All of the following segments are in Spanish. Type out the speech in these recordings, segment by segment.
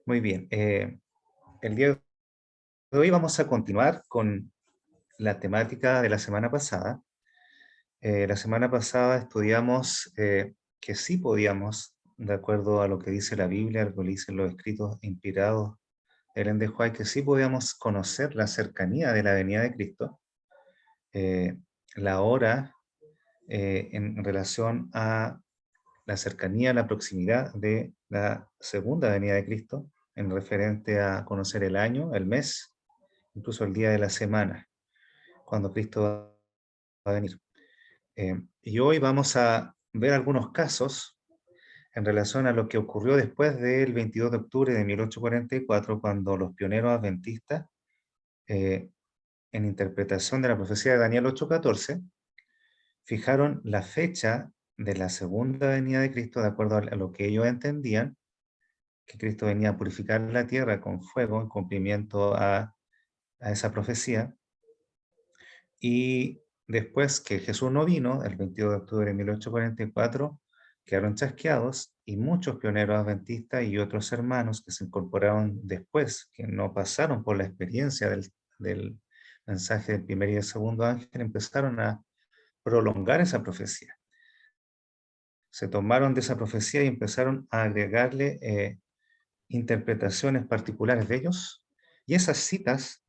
Muy bien. El día de hoy vamos a continuar con la temática de la semana pasada. La semana pasada estudiamos que sí podíamos, de acuerdo a lo que dice la Biblia, a lo que dicen los escritos inspirados de Ellen de White, que sí podíamos conocer la cercanía de la venida de Cristo, eh, la hora en relación a la cercanía, la proximidad de la segunda venida de Cristo, en referente a conocer el año, el mes, incluso el día de la semana, cuando Cristo va a venir. Y hoy vamos a ver algunos casos en relación a lo que ocurrió después del 22 de octubre de 1844, cuando los pioneros adventistas, eh, en interpretación de la profecía de Daniel 8:14, fijaron la fecha de la segunda venida de Cristo de acuerdo a lo que ellos entendían, que Cristo venía a purificar la tierra con fuego en cumplimiento a esa profecía. Y después que Jesús no vino, el 22 de octubre de 1844, quedaron chasqueados y muchos pioneros adventistas y otros hermanos que se incorporaron después, que no pasaron por la experiencia del mensaje del primer y del segundo ángel, empezaron a prolongar esa profecía. Se tomaron de esa profecía y empezaron a agregarle interpretaciones particulares de ellos. Y esas citas,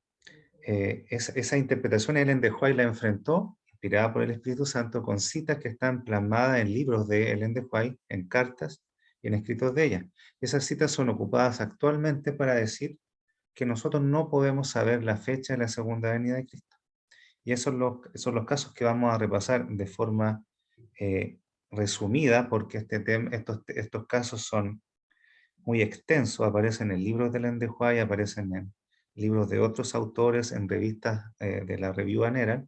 esa interpretación Ellen de White la enfrentó, inspirada por el Espíritu Santo, con citas que están plasmadas en libros de Ellen de White, en cartas y en escritos de ella. Esas citas son ocupadas actualmente para decir que nosotros no podemos saber la fecha de la segunda venida de Cristo. Y esos son los casos que vamos a repasar de forma eh, resumida, porque estos casos son muy extensos, aparecen en libros de Ellen de White, aparecen en libros de otros autores, en revistas de la Review Anera,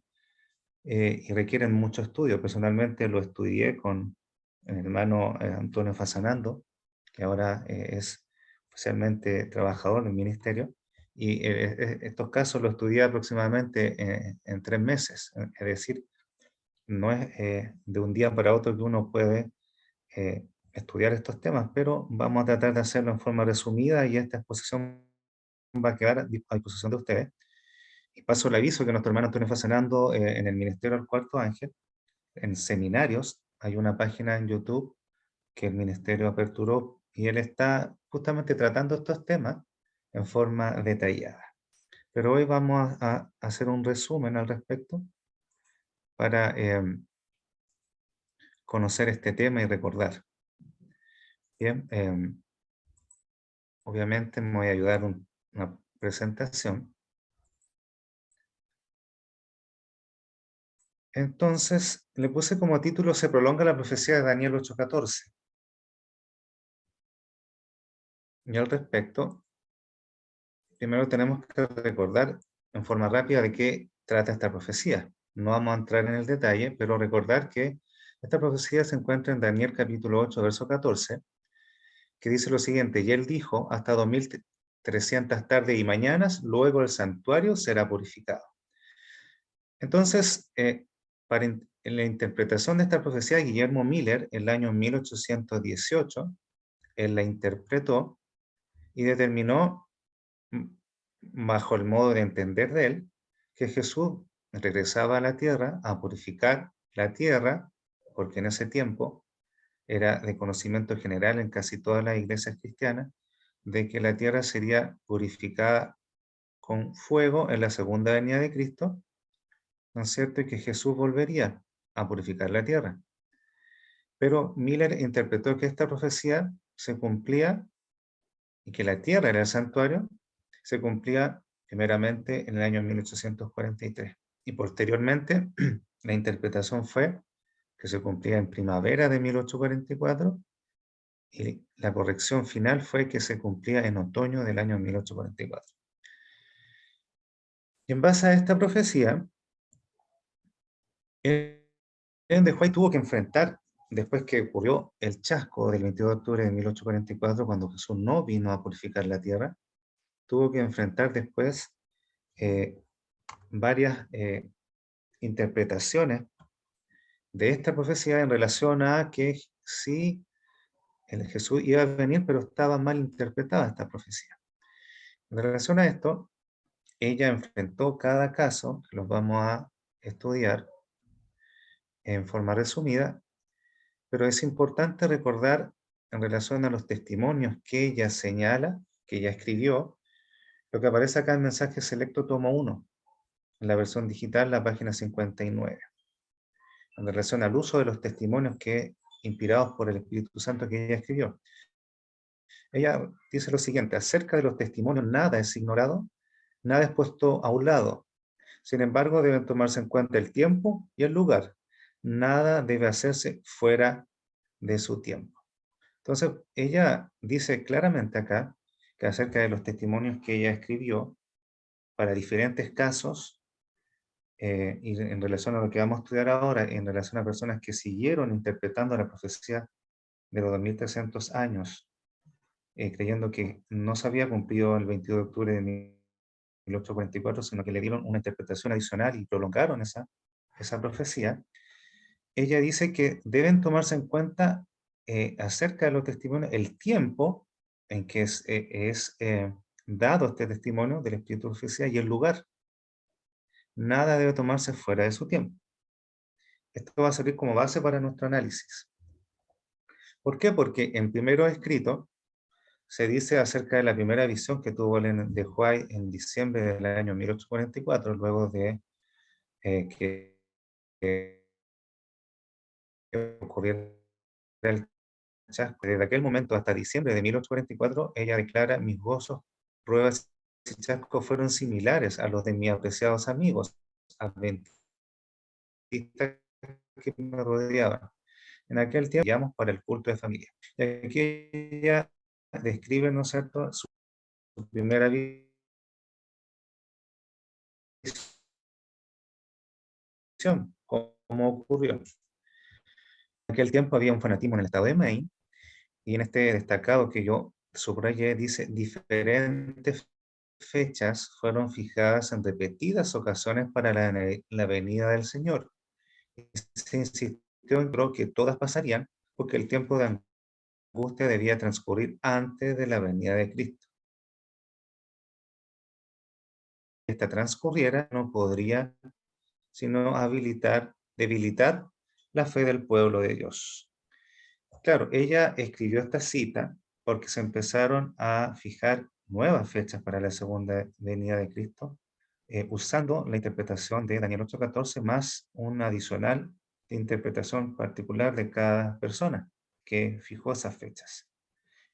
y requieren mucho estudio. Personalmente lo estudié con el hermano Antonio Fasanando, que ahora es oficialmente trabajador del ministerio, y estos casos los estudié aproximadamente en 3 meses, es decir, no es de un día para otro que uno puede estudiar estos temas, pero vamos a tratar de hacerlo en forma resumida y esta exposición va a quedar a disposición de ustedes. Y paso el aviso que nuestro hermano Antonio Fasanando en el Ministerio del Cuarto Ángel, en seminarios, hay una página en YouTube que el Ministerio aperturó y él está justamente tratando estos temas en forma detallada. Pero hoy vamos a hacer un resumen al respecto para conocer este tema y recordar. Bien, obviamente me voy a ayudar una presentación. Entonces, le puse como título Se prolonga la profecía de Daniel 8:14. Y al respecto, primero tenemos que recordar en forma rápida de qué trata esta profecía. No vamos a entrar en el detalle, pero recordar que esta profecía se encuentra en Daniel capítulo 8, verso 14, que dice lo siguiente: y él dijo, hasta 2300 tardes y mañanas, luego el santuario será purificado. Entonces, en la interpretación de esta profecía, Guillermo Miller, en el año 1818, él la interpretó y determinó, mm, bajo el modo de entender de él, que Jesús regresaba a la tierra a purificar la tierra, porque en ese tiempo era de conocimiento general en casi todas las iglesias cristianas, de que la tierra sería purificada con fuego en la segunda venida de Cristo, ¿no es cierto? Y que Jesús volvería a purificar la tierra. Pero Miller interpretó que esta profecía se cumplía y que la tierra era el santuario, se cumplía primeramente en el año 1843. Y posteriormente la interpretación fue que se cumplía en primavera de 1844 y la corrección final fue que se cumplía en otoño del año 1844. Y en base a esta profecía, Ellen de White tuvo que enfrentar, después que ocurrió el chasco del 22 de octubre de 1844, cuando Jesús no vino a purificar la tierra, tuvo que enfrentar después eh, varias interpretaciones de esta profecía en relación a que si el Jesús iba a venir, pero estaba mal interpretada esta profecía. En relación a esto, ella enfrentó cada caso, que los vamos a estudiar en forma resumida, pero es importante recordar en relación a los testimonios que ella señala, que ella escribió, lo que aparece acá en Mensaje Selecto tomo 1, en la versión digital, la página 59, en relación al uso de los testimonios que inspirados por el Espíritu Santo que ella escribió. Ella dice lo siguiente: acerca de los testimonios nada es ignorado, nada es puesto a un lado. Sin embargo, deben tomarse en cuenta el tiempo y el lugar. Nada debe hacerse fuera de su tiempo. Entonces, ella dice claramente acá que acerca de los testimonios que ella escribió para diferentes casos, y en relación a lo que vamos a estudiar ahora, en relación a personas que siguieron interpretando la profecía de los 2300 años, creyendo que no se había cumplido el 22 de octubre de 1844, sino que le dieron una interpretación adicional y prolongaron esa profecía. Ella dice que deben tomarse en cuenta, acerca de los testimonios, el tiempo en que es dado este testimonio del Espíritu de Profecía y el lugar. Nada debe tomarse fuera de su tiempo. Esto va a servir como base para nuestro análisis. ¿Por qué? Porque en primero escrito se dice acerca de la primera visión que tuvo de White en diciembre del año 1844, luego de que ocurriera el chasco. Desde aquel momento hasta diciembre de 1844, ella declara: mis gozos, pruebas y chascos fueron similares a los de mis apreciados amigos adventistas que me rodeaban. En aquel tiempo, llamamos para el culto de familia. Y aquí ella describe, ¿no es cierto?, su primera visión, cómo ocurrió. En aquel tiempo había un fanatismo en el estado de Maine, y en este destacado que yo subrayé dice: diferentes fechas fueron fijadas en repetidas ocasiones para la venida del Señor. Y se insistió en que todas pasarían porque el tiempo de angustia debía transcurrir antes de la venida de Cristo. Si esta transcurriera, no podría sino debilitar la fe del pueblo de Dios. Claro, ella escribió esta cita porque se empezaron a fijar nuevas fechas para la segunda venida de Cristo, usando la interpretación de Daniel 8:14 más una adicional interpretación particular de cada persona que fijó esas fechas.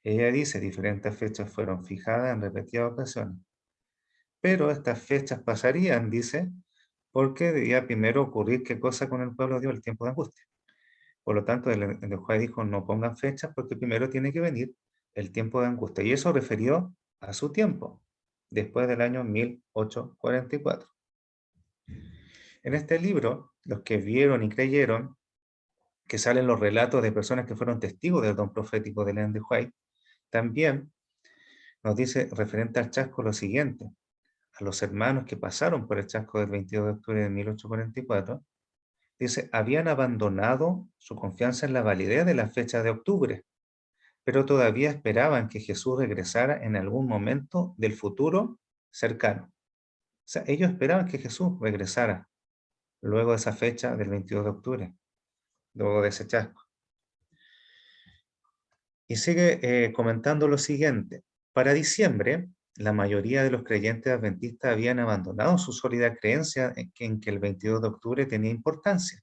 Ella dice: diferentes fechas fueron fijadas en repetidas ocasiones, pero estas fechas pasarían, dice, porque debía primero ocurrir qué cosa con el pueblo de Dios, el tiempo de angustia. Por lo tanto, el juez dijo: no pongan fechas porque primero tiene que venir el tiempo de angustia. Y eso refirió a su tiempo, después del año 1844. En este libro, los que vieron y creyeron, que salen los relatos de personas que fueron testigos del don profético de Ellen de White, también nos dice referente al chasco lo siguiente: a los hermanos que pasaron por el chasco del 22 de octubre de 1844, dice, habían abandonado su confianza en la validez de la fecha de octubre, pero todavía esperaban que Jesús regresara en algún momento del futuro cercano. O sea, ellos esperaban que Jesús regresara luego de esa fecha del 22 de octubre, luego de ese chasco. Y sigue comentando lo siguiente: para diciembre, la mayoría de los creyentes adventistas habían abandonado su sólida creencia en que el 22 de octubre tenía importancia.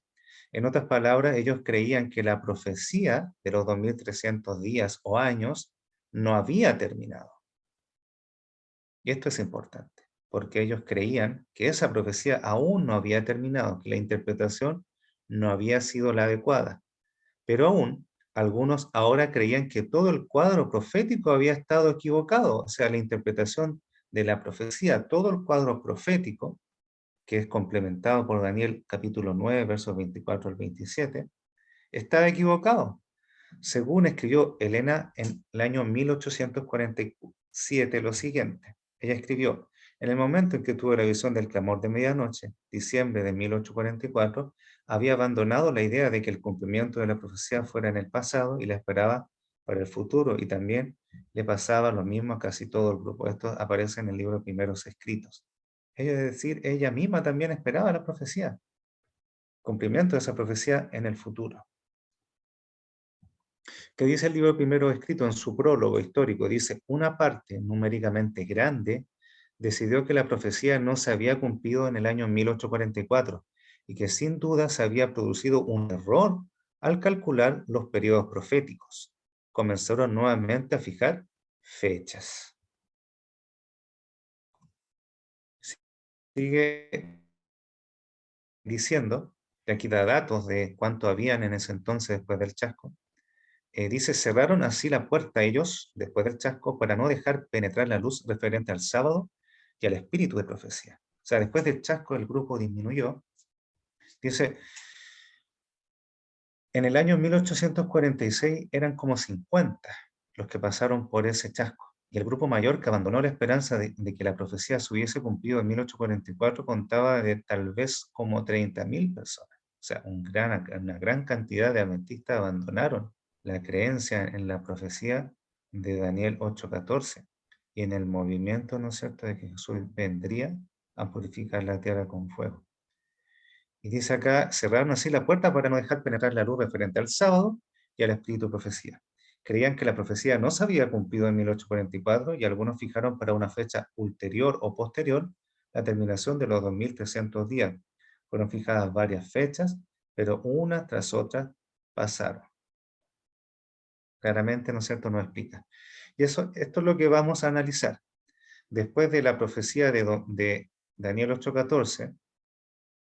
En otras palabras, ellos creían que la profecía de los 2300 días o años no había terminado. Y esto es importante, porque ellos creían que esa profecía aún no había terminado, que la interpretación no había sido la adecuada. Pero aún algunos ahora creían que todo el cuadro profético había estado equivocado, o sea, la interpretación de la profecía, todo el cuadro profético, que es complementado por Daniel capítulo 9, versos 24 al 27, estaba equivocado. Según escribió Elena en el año 1847 lo siguiente. Ella escribió: en el momento en que tuve la visión del clamor de medianoche, diciembre de 1844, había abandonado la idea de que el cumplimiento de la profecía fuera en el pasado y la esperaba para el futuro, y también le pasaba lo mismo a casi todo el grupo. Esto aparece en el libro Primeros Escritos. Es decir, ella misma también esperaba la profecía, cumplimiento de esa profecía en el futuro. ¿Qué dice el libro Primero Escrito en su prólogo histórico? Dice: una parte numéricamente grande decidió que la profecía no se había cumplido en el año 1844 y que sin duda se había producido un error al calcular los periodos proféticos. Comenzaron nuevamente a fijar fechas. Sigue diciendo, y aquí da datos de cuánto habían en ese entonces después del chasco. Dice: cerraron así la puerta ellos después del chasco para no dejar penetrar la luz referente al sábado y al espíritu de profecía. O sea, después del chasco el grupo disminuyó. Dice: en el año 1846 eran como 50 los que pasaron por ese chasco, y el grupo mayor, que abandonó la esperanza de que la profecía se hubiese cumplido en 1844, contaba de tal vez como 30.000 personas. O sea, una gran cantidad de adventistas abandonaron la creencia en la profecía de Daniel 8:14 y en el movimiento, ¿no es cierto?, de que Jesús vendría a purificar la tierra con fuego. Y dice acá: cerraron así la puerta para no dejar penetrar la luz referente al sábado y al espíritu de profecía. Creían que la profecía no se había cumplido en 1844 y algunos fijaron para una fecha ulterior o posterior la terminación de los 2300 días. Fueron fijadas varias fechas, pero una tras otra pasaron. Claramente, ¿no es cierto?, no explica. Y esto es lo que vamos a analizar. Después de la profecía de Daniel 8:14,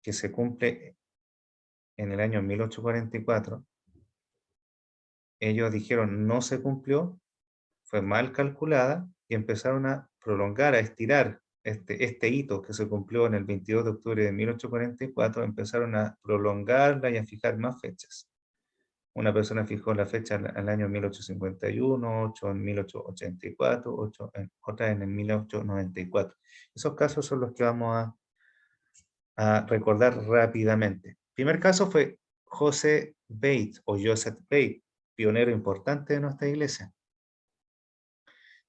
que se cumple en el año 1844, ellos dijeron no se cumplió, fue mal calculada, y empezaron a prolongar, a estirar este hito que se cumplió en el 22 de octubre de 1844, empezaron a prolongarla y a fijar más fechas. Una persona fijó la fecha al año 1851, 8 en 1884, otra en el 1894. Esos casos son los que vamos a recordar rápidamente. El primer caso fue José Bate o Joseph Bate, pionero importante de nuestra iglesia.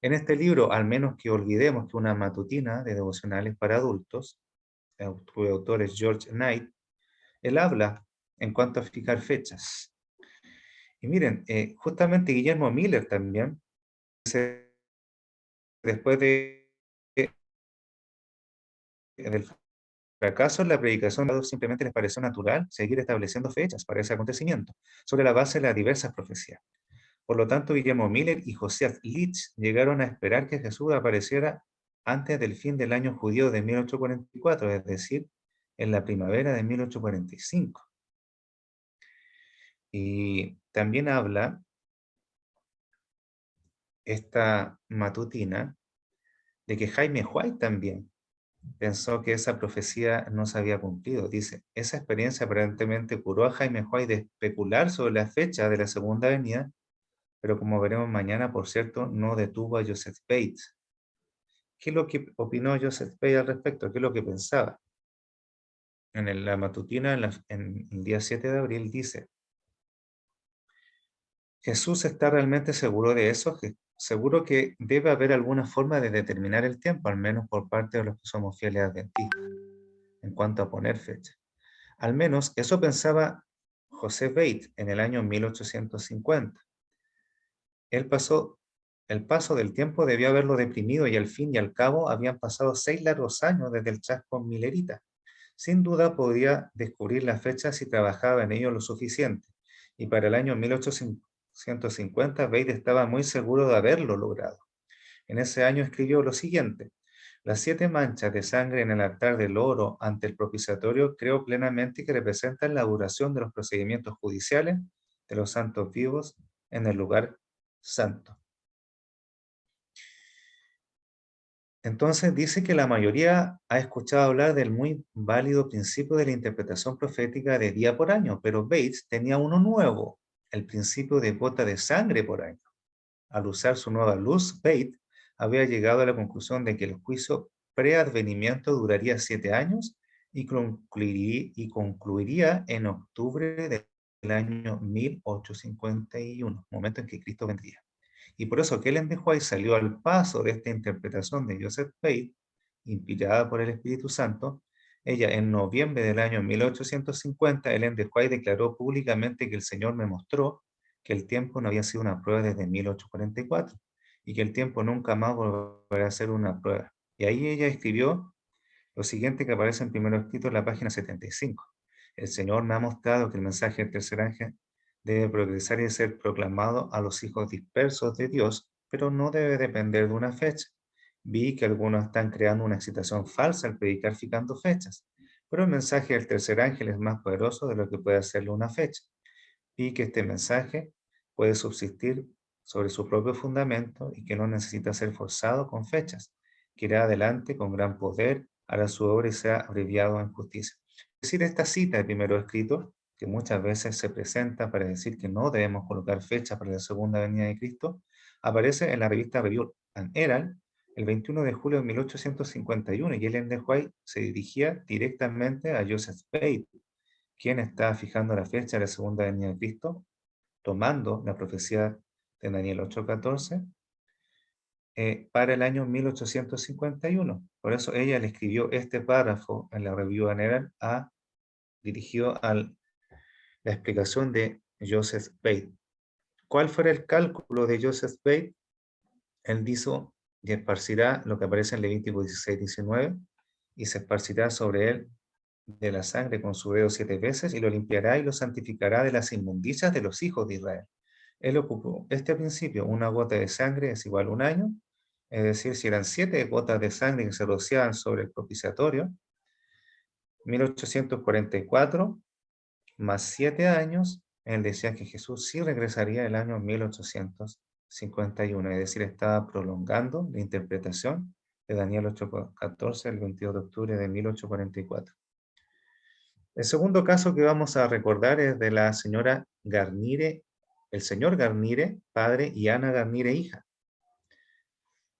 En este libro, al menos que olvidemos, que una matutina de devocionales para adultos, cuyo autor es George Knight, él habla en cuanto a fijar fechas. Y miren, justamente Guillermo Miller también, después del fracaso en la predicación, simplemente les pareció natural seguir estableciendo fechas para ese acontecimiento, sobre la base de las diversas profecías. Por lo tanto, Guillermo Miller y Josiah Litch llegaron a esperar que Jesús apareciera antes del fin del año judío de 1844, es decir, en la primavera de 1845. Y también habla esta matutina de que Jaime White también pensó que esa profecía no se había cumplido. Dice: esa experiencia aparentemente curó a Jaime White de especular sobre la fecha de la segunda venida, pero como veremos mañana, por cierto, no detuvo a Joseph Bates. ¿Qué es lo que opinó Joseph Bates al respecto? ¿Qué es lo que pensaba? En la matutina, en el día 7 de abril, dice: Jesús está realmente seguro de eso, seguro que debe haber alguna forma de determinar el tiempo, al menos por parte de los que somos fieles adventistas, en cuanto a poner fecha. Al menos eso pensaba José Bates en el año 1850. El paso del tiempo debió haberlo deprimido, y al fin y al cabo habían pasado 6 largos años desde el chasco milerita. Sin duda podía descubrir la fecha si trabajaba en ello lo suficiente, y para el año 1850 Bates estaba muy seguro de haberlo logrado. En ese año escribió lo siguiente: las 7 manchas de sangre en el altar del oro ante el propiciatorio creo plenamente que representan la duración de los procedimientos judiciales de los santos vivos en el lugar santo. Entonces dice que la mayoría ha escuchado hablar del muy válido principio de la interpretación profética de día por año, pero Bates tenía uno nuevo, el principio de gota de sangre por año. Al usar su nueva luz, Bates había llegado a la conclusión de que el juicio preadvenimiento duraría 7 años y concluiría en octubre de año 1851, momento en que Cristo vendría. Y por eso que Ellen de White salió al paso de esta interpretación de Joseph Pate, inspirada por el Espíritu Santo. Ella, en noviembre del año 1850, Ellen de White declaró públicamente que el Señor me mostró que el tiempo no había sido una prueba desde 1844 y que el tiempo nunca más volverá a ser una prueba. Y ahí ella escribió lo siguiente que aparece en primero escrito en la página 75. El Señor me ha mostrado que el mensaje del tercer ángel debe progresar y ser proclamado a los hijos dispersos de Dios, pero no debe depender de una fecha. Vi que algunos están creando una excitación falsa al predicar fijando fechas, pero el mensaje del tercer ángel es más poderoso de lo que puede hacerlo una fecha. Vi que este mensaje puede subsistir sobre su propio fundamento y que no necesita ser forzado con fechas, que irá adelante con gran poder, hará su obra y sea abreviado en justicia. Es decir, esta cita de primero escrito, que muchas veces se presenta para decir que no debemos colocar fecha para la segunda venida de Cristo, aparece en la revista Review and Herald el 21 de julio de 1851 y Ellen de White se dirigía directamente a Joseph Pate, quien está fijando la fecha de la segunda venida de Cristo, tomando la profecía de Daniel 8:14 para el año 1851. Por eso ella le escribió este párrafo en la Review General dirigido a la explicación de Joseph Pate. ¿Cuál fuera el cálculo de Joseph Pate? Él dijo, y esparcirá lo que aparece en Levítico 16:19, y se esparcirá sobre él de la sangre con su dedo 7 veces, y lo limpiará y lo santificará de las inmundicias de los hijos de Israel. Él ocupó este principio: una gota de sangre es igual a un año, es decir, si eran 7 gotas de sangre que se rociaban sobre el propiciatorio, 1844 más 7 años, él decía que Jesús sí regresaría el año 1851, es decir, estaba prolongando la interpretación de Daniel 8:14 el 22 de octubre de 1844. El segundo caso que vamos a recordar es de la señora Garnire, el señor Garnire, padre, y Ana Garnire, hija.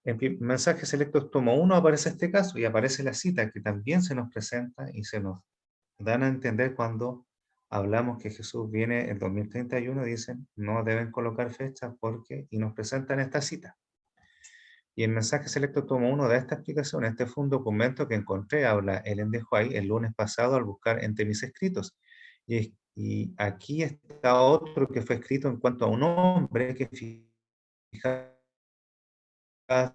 En Mensajes Selectos tomo 1 aparece este caso y aparece la cita que también se nos presenta y se nos dan a entender cuando hablamos que Jesús viene el 2031, dicen, no deben colocar fecha porque, y nos presentan esta cita. Y el Mensaje Selecto tomo 1 da esta explicación. Este fue un documento que encontré, habla Ellen de White, el lunes pasado al buscar entre mis escritos. Y aquí está otro que fue escrito en cuanto a un hombre que fijaba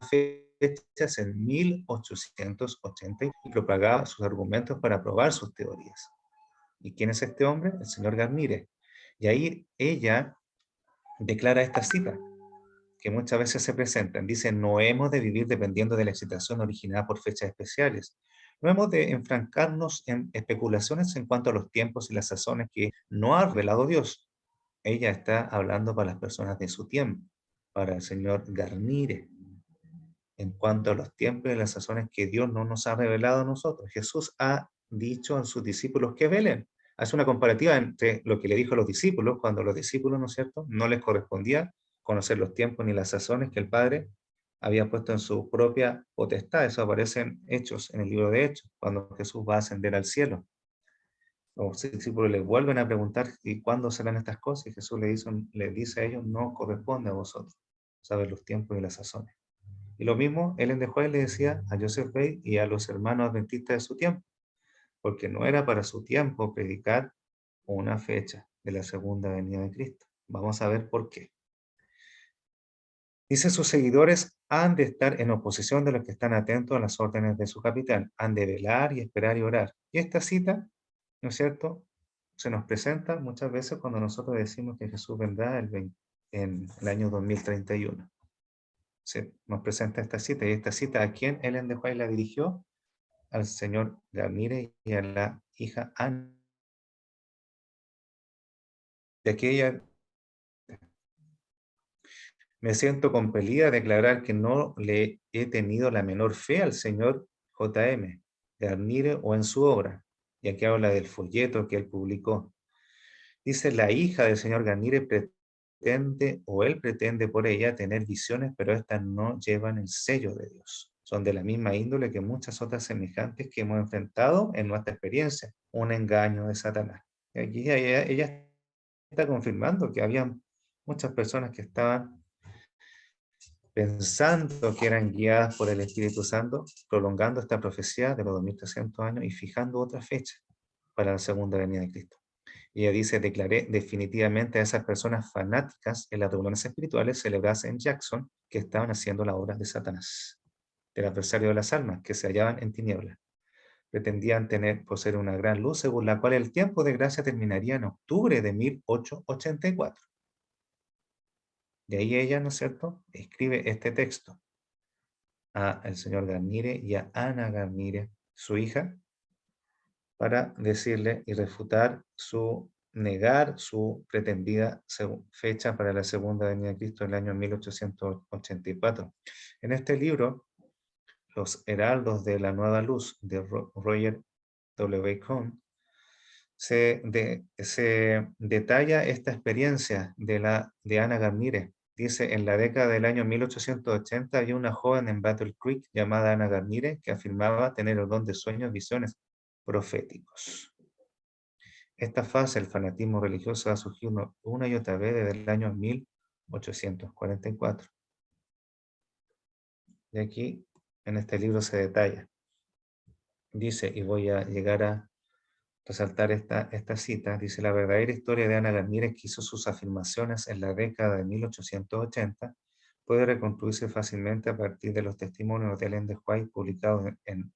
fechas en 1880 y propagaba sus argumentos para probar sus teorías. ¿Y quién es este hombre? El señor Garnire. Y ahí ella declara esta cita, que muchas veces se presentan. Dice, no hemos de vivir dependiendo de la excitación originada por fechas especiales. No hemos de enfrancarnos en especulaciones en cuanto a los tiempos y las sazones que no ha revelado Dios. Ella está hablando para las personas de su tiempo, para el señor Garnire, en cuanto a los tiempos y las sazones que Dios no nos ha revelado a nosotros. Jesús ha dicho a sus discípulos que velen. Hace una comparativa entre lo que le dijo a los discípulos, cuando a los discípulos, ¿no es cierto?, no les correspondía conocer los tiempos ni las sazones que el Padre había puesto en su propia potestad. Eso aparece en Hechos, en el libro de Hechos, cuando Jesús va a ascender al cielo. Los discípulos le vuelven a preguntar, ¿y cuándo serán estas cosas? Y Jesús le dice a ellos, no corresponde a vosotros saber los tiempos y las sazones. Y lo mismo Ellen de White le decía a Joseph Pate y a los hermanos adventistas de su tiempo, porque no era para su tiempo predicar una fecha de la segunda venida de Cristo. Vamos a ver por qué. Dice, sus seguidores han de estar en oposición de los que están atentos a las órdenes de su capitán, han de velar y esperar y orar. Y esta cita, ¿no es cierto?, se nos presenta muchas veces cuando nosotros decimos que Jesús vendrá en el año 2031. Se nos presenta esta cita, y esta cita, ¿a quién Ellen de White la dirigió? Al señor Gamire y a la hija Ana. De aquella me siento compelida a declarar que no le he tenido la menor fe al señor J.M. Garnire o en su obra, y aquí habla del folleto que él publicó. Dice, la hija del señor Garnire pretende, o él pretende por ella, tener visiones, pero estas no llevan el sello de Dios. Son de la misma índole que muchas otras semejantes que hemos enfrentado en nuestra experiencia, un engaño de Satanás. Y aquí ella está confirmando que había muchas personas que estaban pensando que eran guiadas por el Espíritu Santo, prolongando esta profecía de los 2300 años y fijando otra fecha para la segunda venida de Cristo. Y ella dice: declaré definitivamente a esas personas fanáticas en las reuniones espirituales celebradas en Jackson que estaban haciendo la obra de Satanás, del adversario de las almas, que se hallaban en tinieblas. Pretendían poseer una gran luz según la cual el tiempo de gracia terminaría en octubre de 1884. De ahí ella, ¿no es cierto?, escribe este texto a el señor Garnire y a Ana Garnire, su hija, para decirle y refutar negar su pretendida fecha para la segunda venida de Cristo en el año 1884. En este libro, Los Heraldos de la Nueva Luz, de Roger W. Cohn, se detalla esta experiencia de Ana Garnire. Dice: en la década del año 1880 había una joven en Battle Creek llamada Ana Garnire que afirmaba tener el don de sueños, visiones proféticos. Esta fase del fanatismo religioso ha surgido una y otra vez desde el año 1844. Y aquí, en este libro se detalla. Dice, y voy a llegar a resaltar esta cita, dice: la verdadera historia de Ana Garnire, que hizo sus afirmaciones en la década de 1880, puede reconstruirse fácilmente a partir de los testimonios de Ellen de White publicados en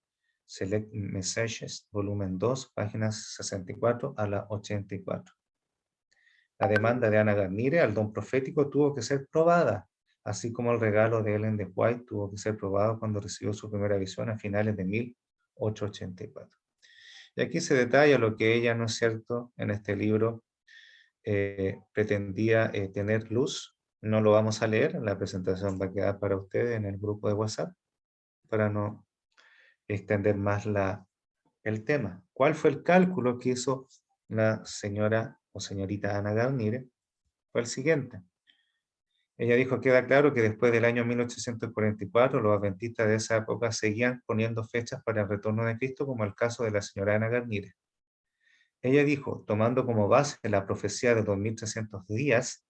Select Messages, volumen 2, páginas 64 a la 84. La demanda de Ana Garnire al don profético tuvo que ser probada, así como el regalo de Ellen de White tuvo que ser probado cuando recibió su primera visión a finales de 1884. Y aquí se detalla lo que ella, ¿no es cierto?, en este libro pretendía tener luz. No lo vamos a leer, la presentación va a quedar para ustedes en el grupo de WhatsApp, para no extender más el tema. ¿Cuál fue el cálculo que hizo la señora o señorita Ana Garnire? Fue el siguiente. Ella dijo: queda claro que después del año 1844 los adventistas de esa época seguían poniendo fechas para el retorno de Cristo, como el caso de la señora Ana Garnire. Ella dijo, tomando como base la profecía de 2300 días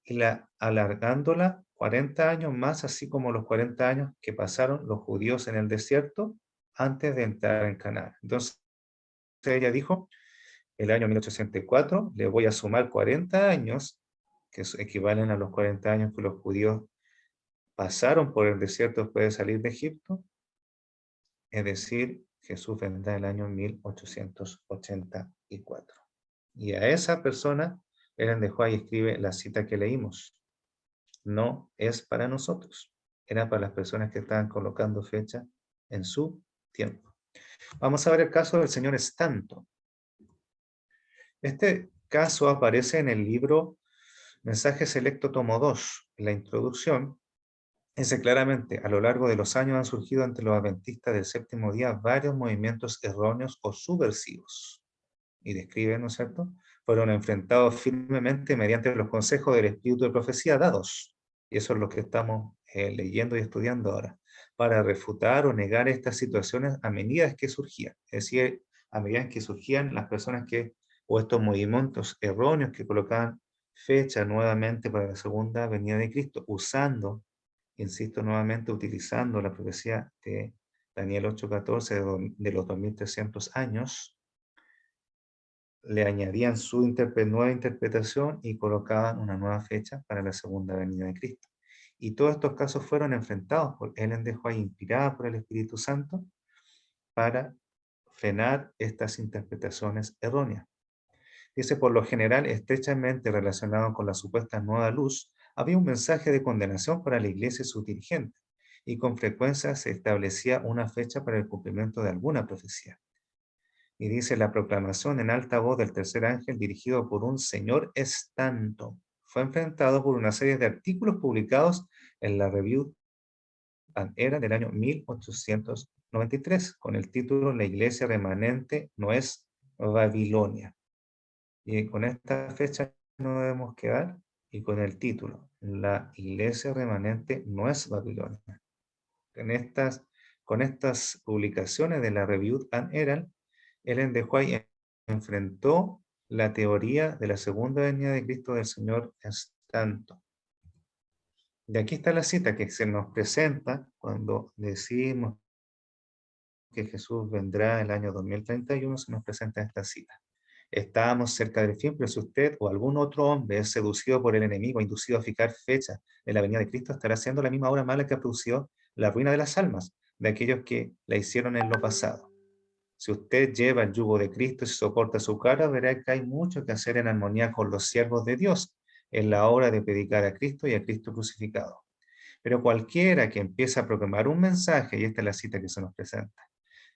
y alargándola 40 años más, así como los 40 años que pasaron los judíos en el desierto antes de entrar en Canaán. Entonces ella dijo: el año 1804 le voy a sumar 40 años, que equivalen a los 40 años que los judíos pasaron por el desierto después de salir de Egipto, es decir, Jesús vendrá el año 1884. Y a esa persona, Ellen de White escribe la cita que leímos: no es para nosotros, era para las personas que estaban colocando fecha en su tiempo. Vamos a ver el caso del señor Stanton. Este caso aparece en el libro Mensaje Selecto Tomo 2. En la introducción dice claramente: a lo largo de los años han surgido entre los adventistas del séptimo día varios movimientos erróneos o subversivos. Y describe, ¿no es cierto?, fueron enfrentados firmemente mediante los consejos del espíritu de profecía dados. Y eso es lo que estamos leyendo y estudiando ahora, para refutar o negar estas situaciones a medida que surgían. Es decir, a medida que surgían las personas o estos movimientos erróneos que colocaban fecha nuevamente para la segunda venida de Cristo, usando, insisto nuevamente, utilizando la profecía de Daniel 8:14 de los 2300 años, le añadían su nueva interpretación y colocaban una nueva fecha para la segunda venida de Cristo. Y todos estos casos fueron enfrentados por Ellen de White, inspirada por el Espíritu Santo, para frenar estas interpretaciones erróneas. Dice: por lo general, estrechamente relacionado con la supuesta nueva luz, había un mensaje de condenación para la iglesia y sus dirigentes, y con frecuencia se establecía una fecha para el cumplimiento de alguna profecía. Y dice: la proclamación en alta voz del tercer ángel, dirigido por un señor Stanton, fue enfrentado por una serie de artículos publicados en la Review and Era del año 1893, con el título La iglesia remanente no es Babilonia. Y con esta fecha nos debemos quedar, y con el título La iglesia remanente no es Babilonia. Con estas publicaciones de la Review and Herald, Ellen de White enfrentó la teoría de la segunda venida de Cristo del Señor es tanto. Y aquí está la cita que se nos presenta cuando decimos que Jesús vendrá el año 2031, se nos presenta esta cita. Estábamos cerca del fin, pero si usted o algún otro hombre es seducido por el enemigo, inducido a fijar fecha de la venida de Cristo, estará haciendo la misma obra mala que produció la ruina de las almas, de aquellos que la hicieron en lo pasado. Si usted lleva el yugo de Cristo y soporta su cara, verá que hay mucho que hacer en armonía con los siervos de Dios en la hora de predicar a Cristo y a Cristo crucificado. Pero cualquiera que empiece a proclamar un mensaje, y esta es la cita que se nos presenta,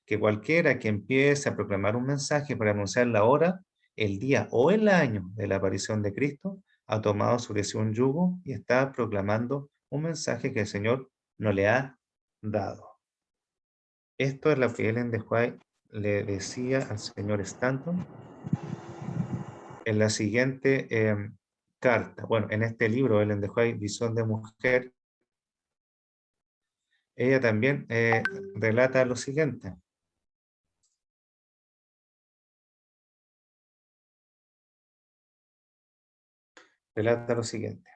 que cualquiera que empiece a proclamar un mensaje para anunciar la hora, el día o el año de la aparición de Cristo, ha tomado sobre sí un yugo y está proclamando un mensaje que el Señor no le ha dado. Esto es lo que Ellen de White le decía al señor Stanton en la siguiente carta. Bueno, en este libro, Ellen de White, Visión de Mujer, ella también relata lo siguiente. Relata lo siguiente.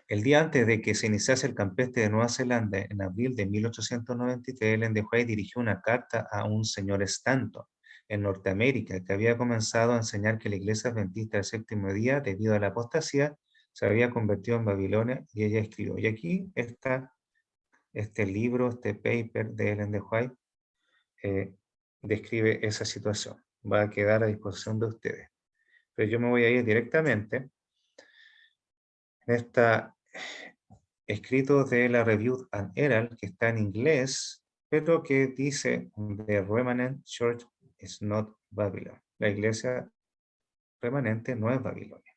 El día antes de que se iniciase el campestre de Nueva Zelanda, en abril de 1893, Ellen de White dirigió una carta a un señor Stanton en Norteamérica, que había comenzado a enseñar que la iglesia adventista del séptimo día, debido a la apostasía, se había convertido en Babilonia, y ella escribió. Y aquí está este libro, este paper de Ellen de White, eh, describe esa situación. Va a quedar a disposición de ustedes. Pero yo me voy a ir directamente en esta escrito de la Review and Herald, que está en inglés, pero que dice: The Remanent Church is not Babylon. La iglesia remanente no es Babilonia.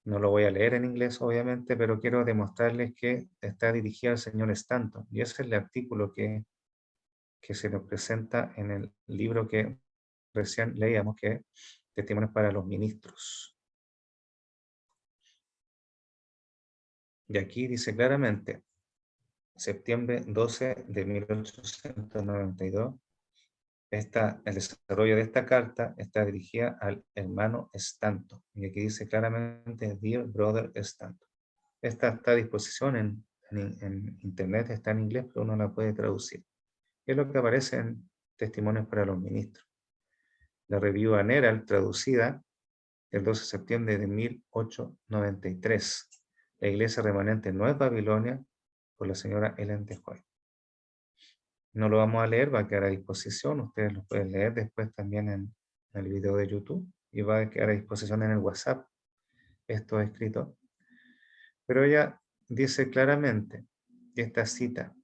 No lo voy a leer en inglés, obviamente, pero quiero demostrarles que está dirigida al señor Stanton. Y ese es el artículo que se nos presenta en el libro que recién leíamos, que es Testimonios para los Ministros. Y aquí dice claramente: septiembre 12 de 1892, el desarrollo de esta carta está dirigida al hermano Stanton. Y aquí dice claramente: Dear Brother Stanton. Esta está a disposición en internet, está en inglés, pero uno la puede traducir. Es lo que aparece en Testimonios para los Ministros. La Review and Herald, traducida el 12 de septiembre de 1893. La iglesia remanente no es Babilonia, por la señora Ellen de White. No lo vamos a leer, va a quedar a disposición. Ustedes lo pueden leer después también en el video de YouTube, y va a quedar a disposición en el WhatsApp. Esto es escrito. Pero ella dice claramente que esta cita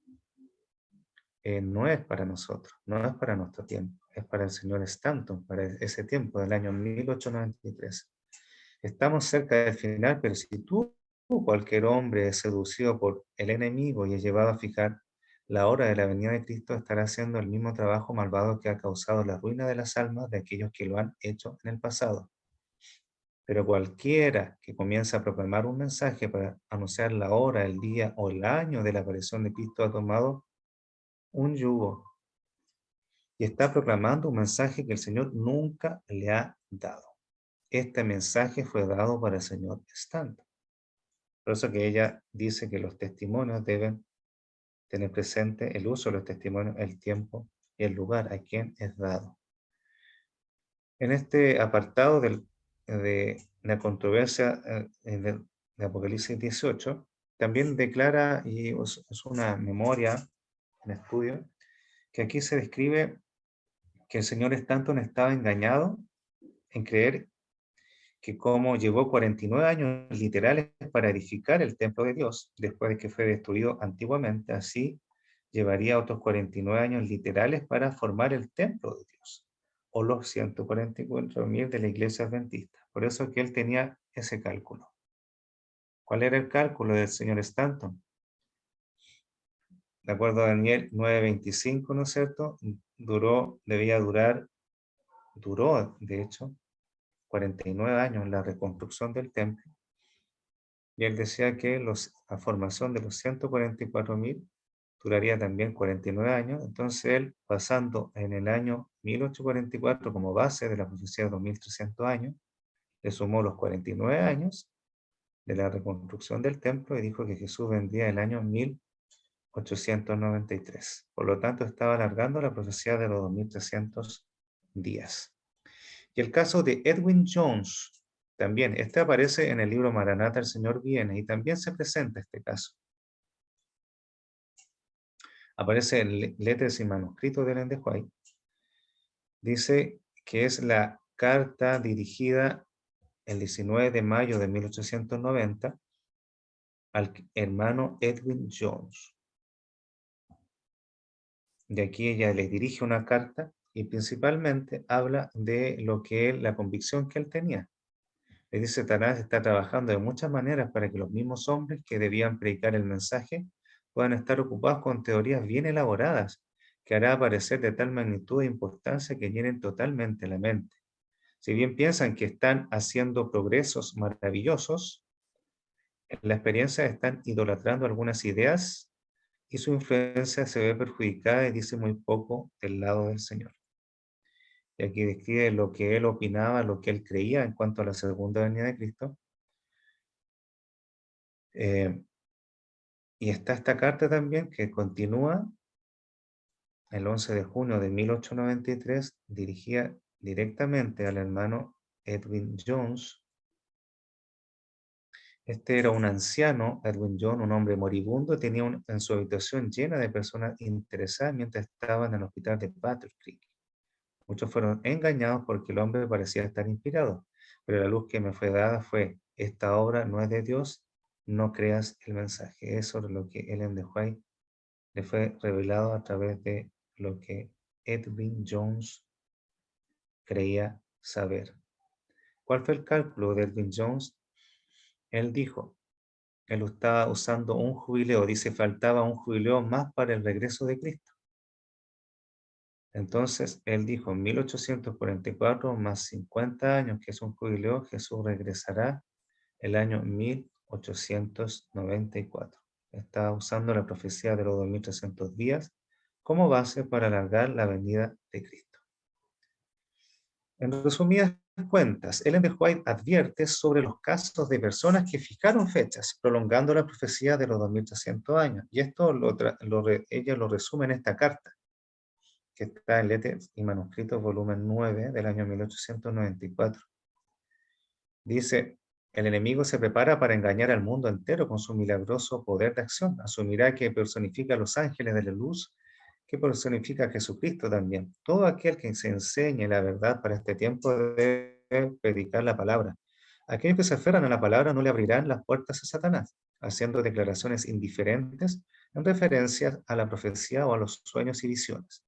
no es para nosotros, no es para nuestro tiempo, es para el señor Stanton, para ese tiempo del año 1893. Estamos cerca del final, pero si tú o cualquier hombre es seducido por el enemigo y es llevado a fijar la hora de la venida de Cristo, estará haciendo el mismo trabajo malvado que ha causado la ruina de las almas de aquellos que lo han hecho en el pasado. Pero cualquiera que comienza a proclamar un mensaje para anunciar la hora, el día o el año de la aparición de Cristo ha tomado un yugo y está proclamando un mensaje que el Señor nunca le ha dado. Este mensaje fue dado para el Señor Stanton. Por eso que ella dice que los testimonios deben tener presente el uso de los testimonios, el tiempo y el lugar a quien es dado. En este apartado de la controversia de Apocalipsis 18, también declara, y es una memoria, un estudio, que aquí se describe que el señor Stanton estaba engañado en creer que como llevó 49 años literales para edificar el templo de Dios, después de que fue destruido antiguamente, así llevaría otros 49 años literales para formar el templo de Dios, o los 144.000 de la iglesia adventista. Por eso que él tenía ese cálculo. ¿Cuál era el cálculo del señor Stanton? De acuerdo a Daniel 9:25, ¿no es cierto? Duró de hecho, 49 años la reconstrucción del templo. Y él decía que la formación de los 144.000 duraría también 49 años. Entonces él, pasando en el año 1844 como base de la profecía de 2300 años, le sumó los 49 años de la reconstrucción del templo y dijo que Jesús vendría el año 1893. Por lo tanto, estaba alargando la profecía de los 2300 días. Y el caso de Edwin Jones, también, este aparece en el libro Maranata, el Señor viene, y también se presenta este caso. Aparece en letras y manuscritos de Ellen de White. Dice que es la carta dirigida el 19 de mayo de 1890 al hermano Edwin Jones. De aquí ella le dirige una carta y principalmente habla de lo que la convicción que él tenía. Le dice, Satanás está trabajando de muchas maneras para que los mismos hombres que debían predicar el mensaje puedan estar ocupados con teorías bien elaboradas que hará aparecer de tal magnitud e importancia que llenen totalmente la mente. Si bien piensan que están haciendo progresos maravillosos, en la experiencia están idolatrando algunas ideas y su influencia se ve perjudicada y dice muy poco del lado del Señor. Y aquí describe lo que él opinaba, lo que él creía en cuanto a la segunda venida de Cristo. Y está esta carta también que continúa el 11 de junio de 1893, dirigida directamente al hermano Edwin Jones. Este era un anciano, Edwin Jones, un hombre moribundo, tenía en su habitación llena de personas interesadas mientras estaba en el hospital de Battle Creek. Muchos fueron engañados porque el hombre parecía estar inspirado, pero la luz que me fue dada fue, esta obra no es de Dios, no creas el mensaje. Eso es lo que Ellen de White le fue revelado a través de lo que Edwin Jones creía saber. ¿Cuál fue el cálculo de Edwin Jones? Él dijo, él estaba usando un jubileo, dice, faltaba un jubileo más para el regreso de Cristo. Entonces, él dijo, en 1844 más 50 años, que es un jubileo, Jesús regresará el año 1894. Estaba usando la profecía de los 2300 días como base para alargar la venida de Cristo. En resumidas cuentas, Ellen de White advierte sobre los casos de personas que fijaron fechas, prolongando la profecía de los 2300 años. Y esto ella lo resume en esta carta, que está en Letras y Manuscritos, volumen 9 del año 1894. Dice, el enemigo se prepara para engañar al mundo entero con su milagroso poder de acción. Asumirá que personifica a los ángeles de la luz, que personifica a Jesucristo también. Todo aquel que se enseñe la verdad para este tiempo debe predicar la palabra. Aquellos que se aferran a la palabra no le abrirán las puertas a Satanás, haciendo declaraciones indiferentes en referencia a la profecía o a los sueños y visiones.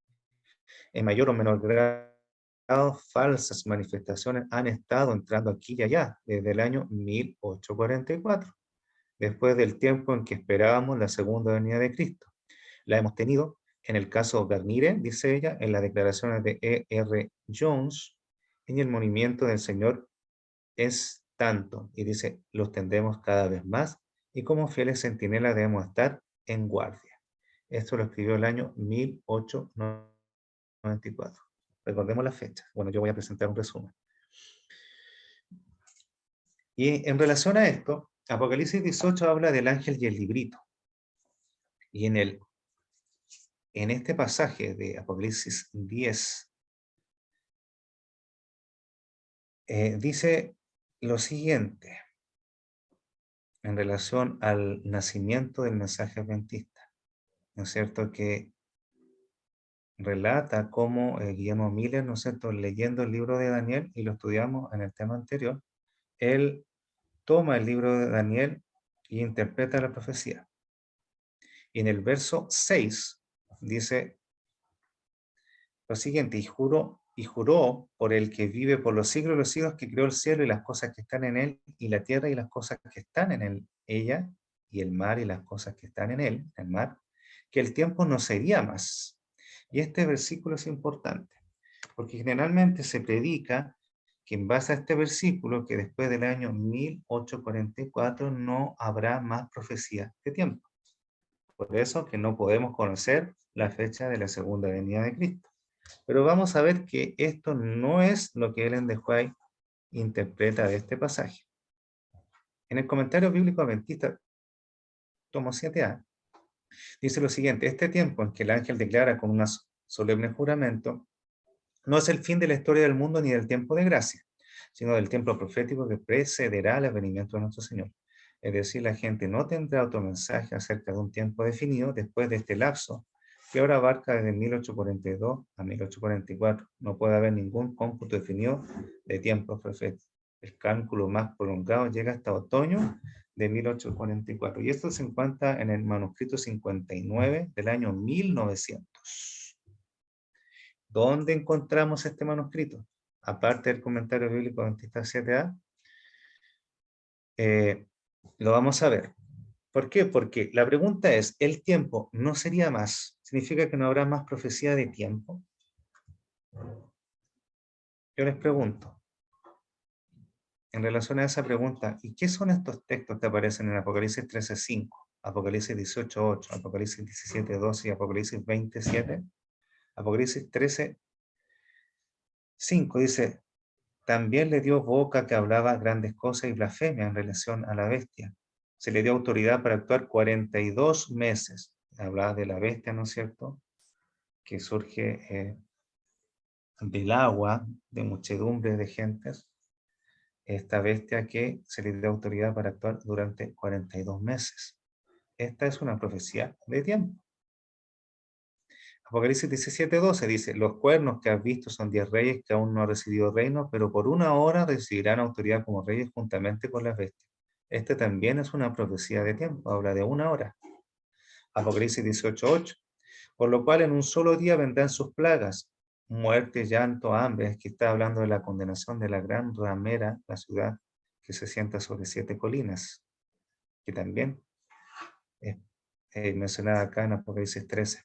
En mayor o menor grado, falsas manifestaciones han estado entrando aquí y allá desde el año 1844, después del tiempo en que esperábamos la segunda venida de Cristo. La hemos tenido en el caso Garnire, dice ella, en las declaraciones de E.R. Jones, en el movimiento del Señor es tanto, y dice, los tendremos cada vez más, y como fieles centinelas debemos estar en guardia. Esto lo escribió el año 1894. Recordemos la fecha. Bueno, yo voy a presentar un resumen. Y en relación a esto, Apocalipsis 18 habla del ángel y el librito. Y en este pasaje de Apocalipsis 10, dice lo siguiente en relación al nacimiento del mensaje adventista. ¿No es cierto? Que relata cómo Guillermo Miller, ¿no es cierto?, leyendo el libro de Daniel, y lo estudiamos en el tema anterior, él toma el libro de Daniel y interpreta la profecía. Y en el verso 6 dice lo siguiente, y juró por el que vive por los siglos de los siglos, que creó el cielo y las cosas que están en él, y la tierra y las cosas que están en él, ella, y el mar y las cosas que están en él, el mar, que el tiempo no sería más. Y este versículo es importante, porque generalmente se predica que en base a este versículo, que después del año 1844 no habrá más profecía de tiempo. Por eso que no podemos conocer la fecha de la segunda venida de Cristo. Pero vamos a ver que esto no es lo que Ellen de White interpreta de este pasaje. En el comentario bíblico adventista, tomo 7a, dice lo siguiente: este tiempo en que el ángel declara con un solemne juramento no es el fin de la historia del mundo ni del tiempo de gracia, sino del tiempo profético que precederá al advenimiento de nuestro Señor. Es decir, la gente no tendrá otro mensaje acerca de un tiempo definido después de este lapso, que ahora abarca desde 1842 a 1844. No puede haber ningún cómputo definido de tiempos proféticos. El cálculo más prolongado llega hasta otoño de 1844. Y esto se encuentra en el manuscrito 59 del año 1900. ¿Dónde encontramos este manuscrito? Aparte del comentario bíblico adventista 7a, lo vamos a ver. ¿Por qué? Porque la pregunta es, ¿el tiempo no sería más? ¿Significa que no habrá más profecía de tiempo? Yo les pregunto, en relación a esa pregunta, ¿y qué son estos textos que aparecen en Apocalipsis 13:5, Apocalipsis 18:8, Apocalipsis 17:12 y Apocalipsis 20:7? Apocalipsis 13:5 dice: también le dio boca que hablaba grandes cosas y blasfemia en relación a la bestia. Se le dio autoridad para actuar 42 meses. Hablaba de la bestia, ¿no es cierto? Que surge del agua, de muchedumbre de gentes. Esta bestia que se le dio autoridad para actuar durante 42 meses. Esta es una profecía de tiempo. Apocalipsis 17:12 dice: los cuernos que has visto son 10 reyes que aún no han recibido reino, pero por una hora recibirán autoridad como reyes juntamente con las bestias. Este también es una profecía de tiempo, habla de una hora. Apocalipsis 18:8: por lo cual en un solo día vendrán sus plagas, muerte, llanto, hambre. Es que está hablando de la condenación de la gran ramera, la ciudad que se sienta sobre 7 colinas, que también es mencionada acá en Apocalipsis 13,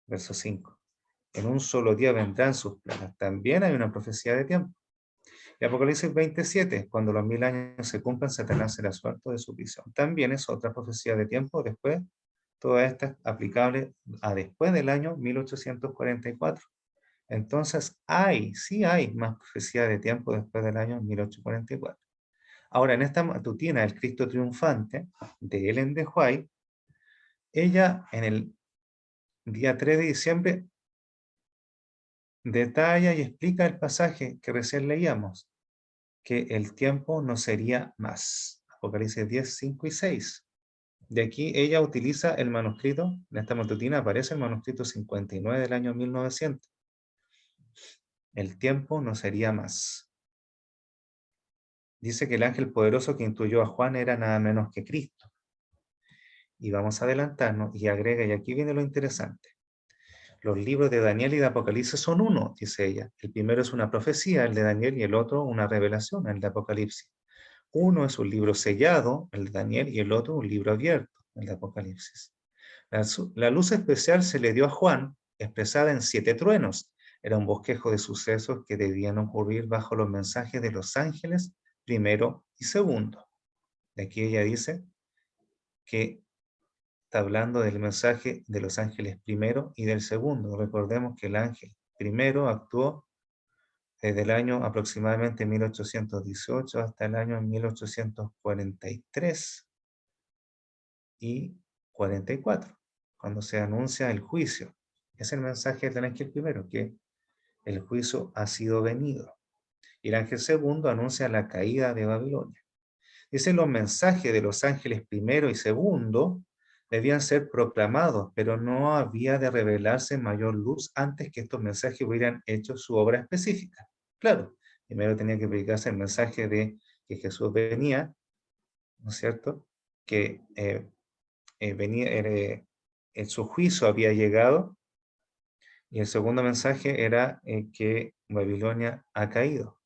verso 5. En un solo día vendrán sus plagas. También hay una profecía de tiempo. Y Apocalipsis 27, cuando los 1000 años se cumplan, Satanás será suelto de su prisión. También es otra profecía de tiempo. Después, toda esta es aplicable a después del año 1844. Entonces, sí hay más profecía de tiempo después del año 1844. Ahora, en esta matutina, el Cristo triunfante, de Ellen de White, ella en el día 3 de diciembre detalla y explica el pasaje que recién leíamos, que el tiempo no sería más. Apocalipsis 10, 5 y 6. De aquí ella utiliza el manuscrito, en esta matutina aparece el manuscrito 59 del año 1900. El tiempo no sería más. Dice que el ángel poderoso que instruyó a Juan era nada menos que Cristo. Y vamos a adelantarnos y agrega, y aquí viene lo interesante. Los libros de Daniel y de Apocalipsis son uno, dice ella. El primero es una profecía, el de Daniel, y el otro una revelación, el de Apocalipsis. Uno es un libro sellado, el de Daniel, y el otro un libro abierto, el de Apocalipsis. La luz especial se le dio a Juan, expresada en 7 truenos. Era un bosquejo de sucesos que debían ocurrir bajo los mensajes de los ángeles primero y segundo. De aquí ella dice que está hablando del mensaje de los ángeles primero y del segundo. Recordemos que el ángel primero actuó desde el año aproximadamente 1818 hasta el año 1843 y 44, cuando se anuncia el juicio. Es el mensaje del ángel primero, que el juicio ha sido venido. Y el ángel segundo anuncia la caída de Babilonia. Dice: los mensajes de los ángeles primero y segundo debían ser proclamados, pero no había de revelarse mayor luz antes que estos mensajes hubieran hecho su obra específica. Claro, primero tenía que predicarse el mensaje de que Jesús venía, ¿no es cierto? Que venía, en su juicio había llegado, y el segundo mensaje era que Babilonia ha caído.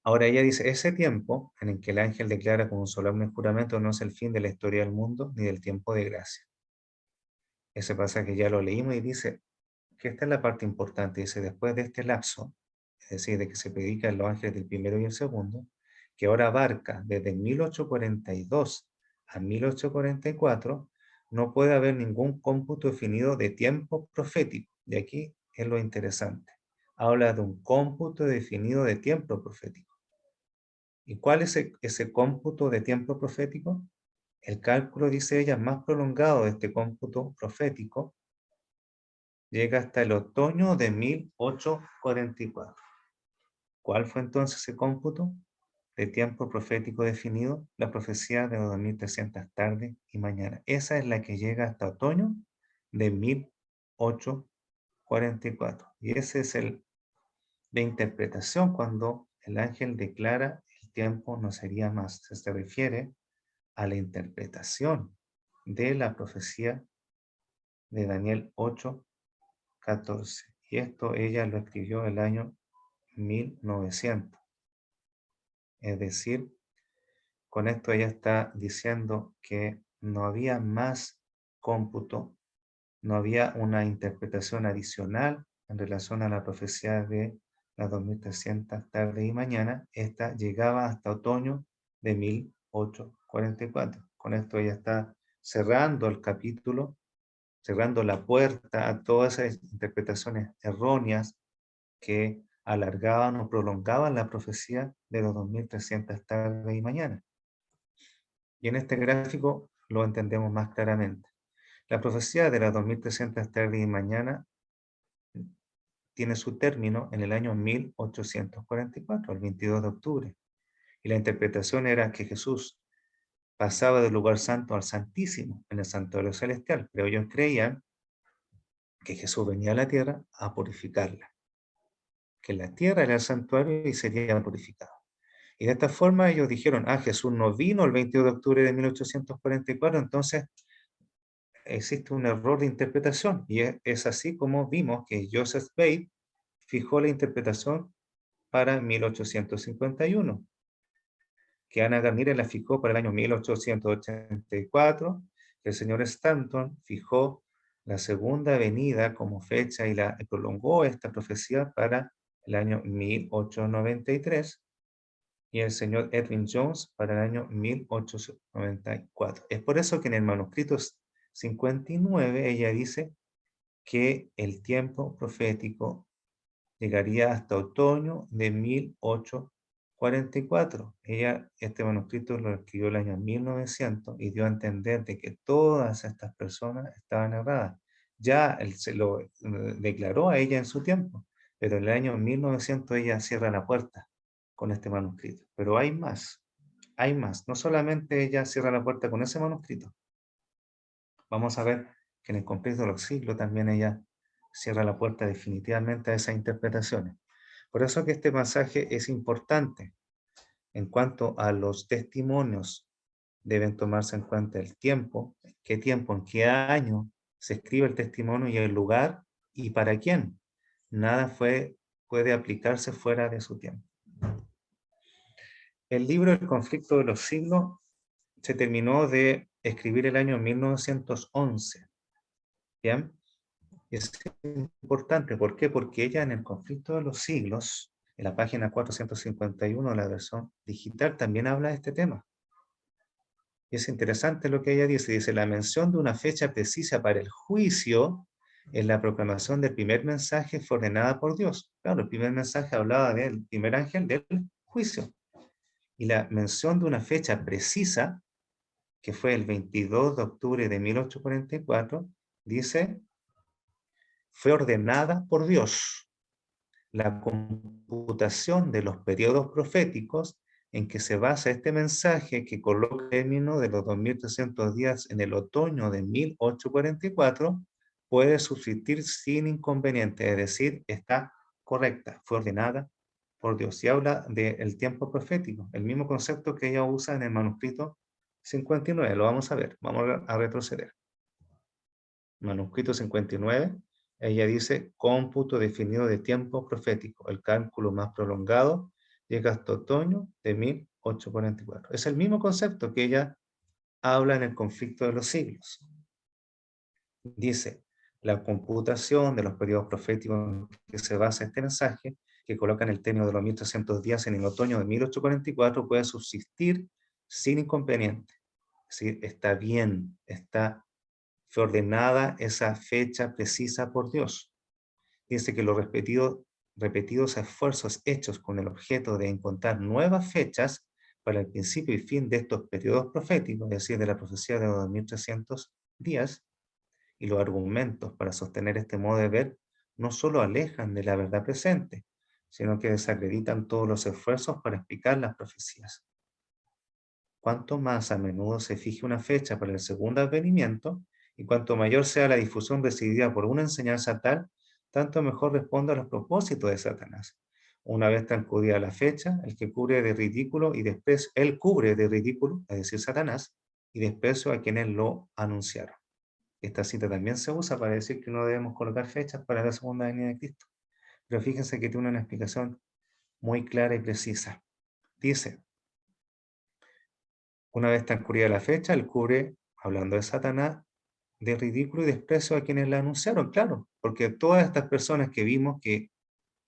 Ahora ella dice: ese tiempo en el que el ángel declara con un solemne juramento no es el fin de la historia del mundo ni del tiempo de gracia. Ese pasaje ya lo leímos y dice que esta es la parte importante. Dice: después de este lapso, es decir, de que se predican los ángeles del primero y el segundo, que ahora abarca desde 1842 a 1844, no puede haber ningún cómputo definido de tiempo profético. De aquí es lo interesante. Habla de un cómputo definido de tiempo profético. ¿Y cuál es ese cómputo de tiempo profético? El cálculo, dice ella, más prolongado de este cómputo profético llega hasta el otoño de 1844. ¿Cuál fue entonces ese cómputo de tiempo profético definido? La profecía de los 2300 tardes y mañana. Esa es la que llega hasta otoño de 1844. Y ese es el de interpretación cuando el ángel declara el tiempo no sería más. Se refiere a la interpretación de la profecía de Daniel 8:14. Y esto ella lo escribió el año 1900. Es decir, con esto ella está diciendo que no había más cómputo, no había una interpretación adicional en relación a la profecía de las 2300 tarde y mañana. Esta llegaba hasta otoño de 1844. Con esto ella está cerrando el capítulo, cerrando la puerta a todas esas interpretaciones erróneas que alargaban o prolongaban la profecía de los 2300 tarde y mañana. Y en este gráfico lo entendemos más claramente. La profecía de las 2300 tarde y mañana tiene su término en el año 1844, el 22 de octubre. Y la interpretación era que Jesús pasaba del lugar santo al santísimo en el santuario celestial, pero ellos creían que Jesús venía a la tierra a purificarla, que la tierra era el santuario y sería purificado. Y de esta forma ellos dijeron, Jesús no vino el 22 de octubre de 1844, entonces existe un error de interpretación. Y es así como vimos que Joseph Bate fijó la interpretación para 1851, que Ana Garnier la fijó para el año 1884, que el señor Stanton fijó la segunda venida como fecha y prolongó esta profecía para el año 1893, y el señor Edwin Jones para el año 1894. Es por eso que en el manuscrito 59 ella dice que el tiempo profético llegaría hasta otoño de 1844. Ella, este manuscrito lo escribió el año 1900 y dio a entender de que todas estas personas estaban erradas. Ya él se lo declaró a ella en su tiempo, pero en el año 1900 ella cierra la puerta con este manuscrito. Pero hay más, hay más. No solamente ella cierra la puerta con ese manuscrito. Vamos a ver que en el conflicto de los siglos también ella cierra la puerta definitivamente a esas interpretaciones. Por eso que este pasaje es importante. En cuanto a los testimonios, deben tomarse en cuenta el tiempo, en qué año se escribe el testimonio y el lugar y para quién. Nada puede aplicarse fuera de su tiempo. El libro El conflicto de los siglos se terminó de escribir el año 1911. ¿Bien? Es importante, ¿por qué? Porque ella en el conflicto de los siglos, en la página 451 de la versión digital, también habla de este tema. Y es interesante lo que ella dice, la mención de una fecha precisa para el juicio en la proclamación del primer mensaje fue ordenada por Dios. Claro, el primer mensaje hablaba del primer ángel del juicio. Y la mención de una fecha precisa, que fue el 22 de octubre de 1844, dice, fue ordenada por Dios la computación de los periodos proféticos en que se basa este mensaje que coloca el término de los 2300 días en el otoño de 1844 puede subsistir sin inconveniente, es decir, está correcta, fue ordenada por Dios. Y habla del tiempo profético, el mismo concepto que ella usa en el manuscrito 59. Lo vamos a ver, vamos a retroceder. Manuscrito 59, ella dice, cómputo definido de tiempo profético, el cálculo más prolongado llega hasta otoño de 1844. Es el mismo concepto que ella habla en el conflicto de los siglos. Dice, la computación de los periodos proféticos en que se basa este mensaje, que colocan el término de los 1300 días en el otoño de 1844, puede subsistir sin inconveniente. Es decir, está bien, fue ordenada esa fecha precisa por Dios. Dice que los repetidos esfuerzos hechos con el objeto de encontrar nuevas fechas para el principio y fin de estos periodos proféticos, es decir, de la profecía de los 2300 días, y los argumentos para sostener este modo de ver, no solo alejan de la verdad presente, sino que desacreditan todos los esfuerzos para explicar las profecías. Cuanto más a menudo se fije una fecha para el segundo advenimiento, y cuanto mayor sea la difusión recibida por una enseñanza tal, tanto mejor responde a los propósitos de Satanás. Una vez transcurrida la fecha, el que cubre de ridículo y desprecio, él cubre de ridículo, es decir, Satanás, y desprecio a quienes lo anunciaron. Esta cita también se usa para decir que no debemos colocar fechas para la segunda venida de Cristo. Pero fíjense que tiene una explicación muy clara y precisa. Dice, una vez transcurrida la fecha, él cubre, hablando de Satanás, de ridículo y desprecio a quienes la anunciaron, claro, porque todas estas personas que vimos que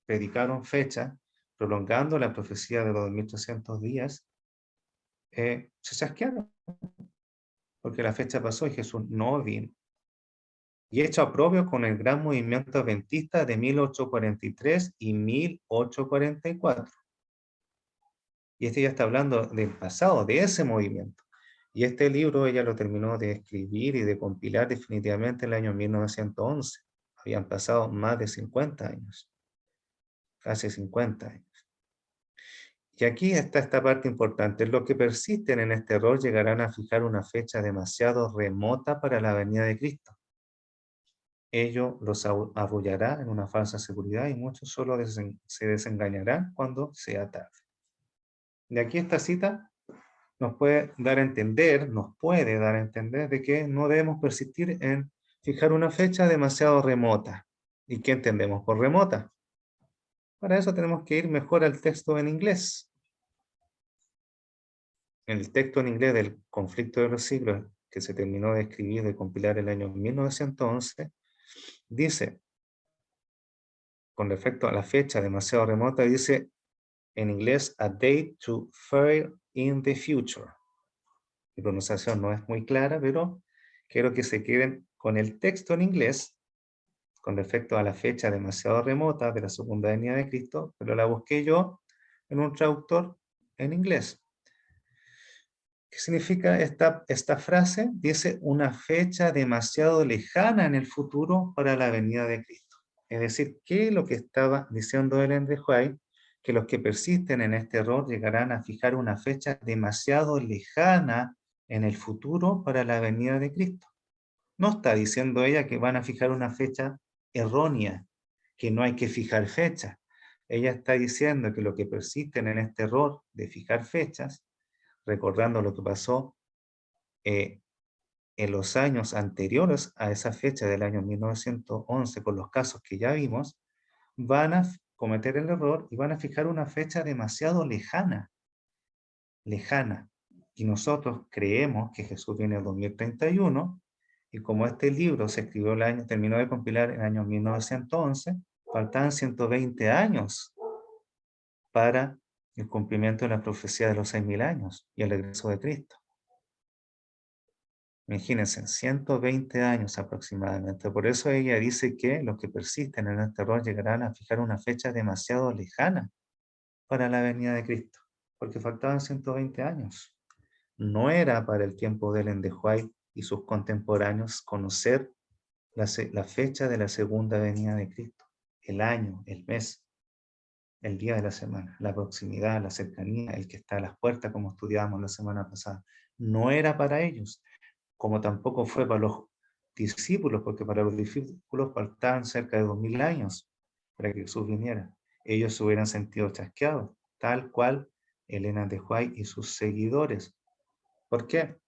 predicaron fecha, prolongando la profecía de los 1300 días, se chasquearon, porque la fecha pasó y Jesús no vino. Y hecho aprobio con el gran movimiento adventista de 1843 y 1844. Y este ya está hablando del pasado, de ese movimiento. Y este libro ella lo terminó de escribir y de compilar definitivamente en el año 1911. Habían pasado más de 50 años, casi 50 años. Y aquí está esta parte importante. Los que persisten en este error llegarán a fijar una fecha demasiado remota para la venida de Cristo. Ello los arrullará en una falsa seguridad y muchos solo se desengañarán cuando sea tarde. De aquí esta cita nos puede dar a entender, de que no debemos persistir en fijar una fecha demasiado remota. ¿Y qué entendemos por remota? Para eso tenemos que ir mejor al texto en inglés. En el texto en inglés del conflicto de los siglos, que se terminó de escribir, de compilar el año 1911, dice, con respecto a la fecha demasiado remota, dice en inglés, a date to fair in the future. Mi pronunciación no es muy clara, pero quiero que se queden con el texto en inglés con respecto a la fecha demasiado remota de la segunda venida de Cristo, pero la busqué yo en un traductor en inglés. ¿Qué significa esta frase? Dice una fecha demasiado lejana en el futuro para la venida de Cristo. Es decir, ¿qué es lo que estaba diciendo Ellen de White? Que los que persisten en este error llegarán a fijar una fecha demasiado lejana en el futuro para la venida de Cristo. No está diciendo ella que van a fijar una fecha errónea, que no hay que fijar fecha. Ella está diciendo que los que persisten en este error de fijar fechas, recordando lo que pasó en los años anteriores a esa fecha del año 1911 con los casos que ya vimos, van a cometer el error y van a fijar una fecha demasiado lejana. Y nosotros creemos que Jesús viene en 2031, y como este libro se escribió terminó de compilar en el año 1911, faltaban 120 años para el cumplimiento de la profecía de los 6000 años y el regreso de Cristo. Imagínense, 120 años aproximadamente. Por eso ella dice que los que persisten en este error llegarán a fijar una fecha demasiado lejana para la venida de Cristo, porque faltaban 120 años. No era para el tiempo de Ellen de White y sus contemporáneos conocer la fecha de la segunda venida de Cristo, el año, el mes, el día de la semana, la proximidad, la cercanía, el que está a las puertas, como estudiábamos la semana pasada. No era para ellos, como tampoco fue para los discípulos, porque para los discípulos faltaban cerca de 2000 años para que Jesús viniera. Ellos se hubieran sentido chasqueados, tal cual Elena de White y sus seguidores. ¿Por qué?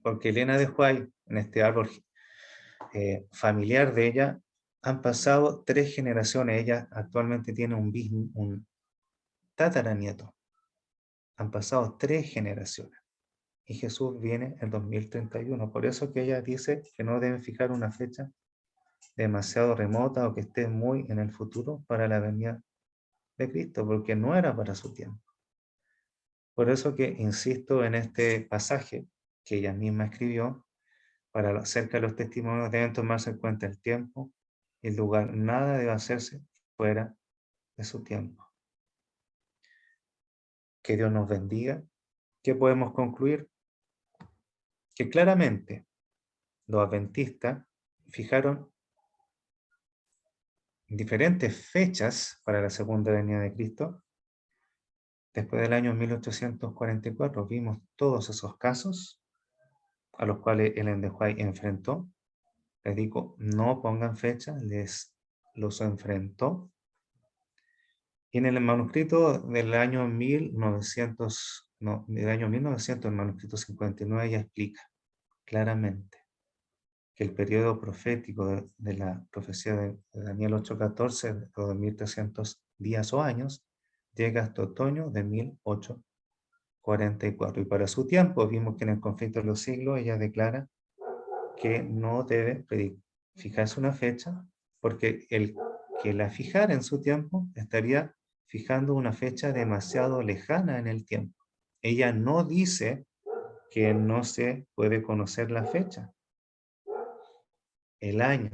Porque Elena de White, en este árbol familiar de ella, han pasado 3 generaciones. Ella actualmente tiene un tataranieto. Han pasado 3 generaciones. Y Jesús viene en 2031. Por eso que ella dice que no deben fijar una fecha demasiado remota o que esté muy en el futuro para la venida de Cristo, porque no era para su tiempo. Por eso que insisto en este pasaje que ella misma escribió, para acerca de los testimonios deben tomarse en cuenta el tiempo, y el lugar, nada debe hacerse fuera de su tiempo. Que Dios nos bendiga. ¿Qué podemos concluir? Que claramente los adventistas fijaron diferentes fechas para la segunda venida de Cristo. Después del año 1844 vimos todos esos casos a los cuales Ellen de White enfrentó. Les digo, no pongan fecha, los enfrentó. Y en el manuscrito del año 1900, no, del año 1900, el manuscrito 59, ella explica claramente que el periodo profético de la profecía de Daniel 8:14, de los 1300 días o años, llega hasta otoño de 1844. Y para su tiempo, vimos que en el conflicto de los siglos, ella declara que no debe fijarse una fecha, porque el que la fijara en su tiempo estaría fijando una fecha demasiado lejana en el tiempo. Ella no dice que no se puede conocer la fecha, el año,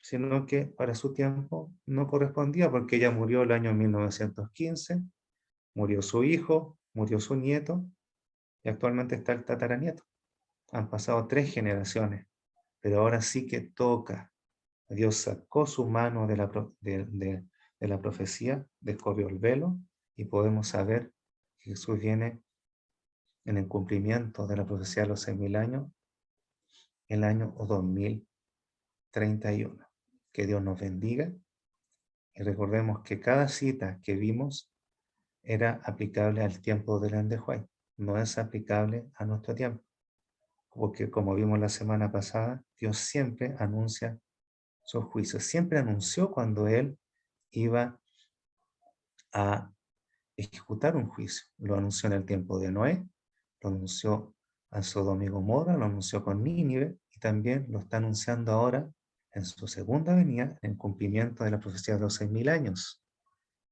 sino que para su tiempo no correspondía, porque ella murió el año 1915, murió su hijo, murió su nieto, y actualmente está el tataranieto. Han pasado 3 generaciones, pero ahora sí que toca. Dios sacó su mano de la profecía, descorrió el velo, y podemos saber que Jesús viene en el cumplimiento de la profecía de los 6.000 años, el año 2031. Que Dios nos bendiga, y recordemos que cada cita que vimos era aplicable al tiempo del Ellen de White, no es aplicable a nuestro tiempo, porque como vimos la semana pasada, Dios siempre anuncia sus juicios, siempre anunció cuando Él iba a ejecutar un juicio. Lo anunció en el tiempo de Noé, lo anunció a Sodoma y Gomorra, lo anunció con Nínive, y también lo está anunciando ahora en su segunda venida, en cumplimiento de la profecía de los 6.000 años,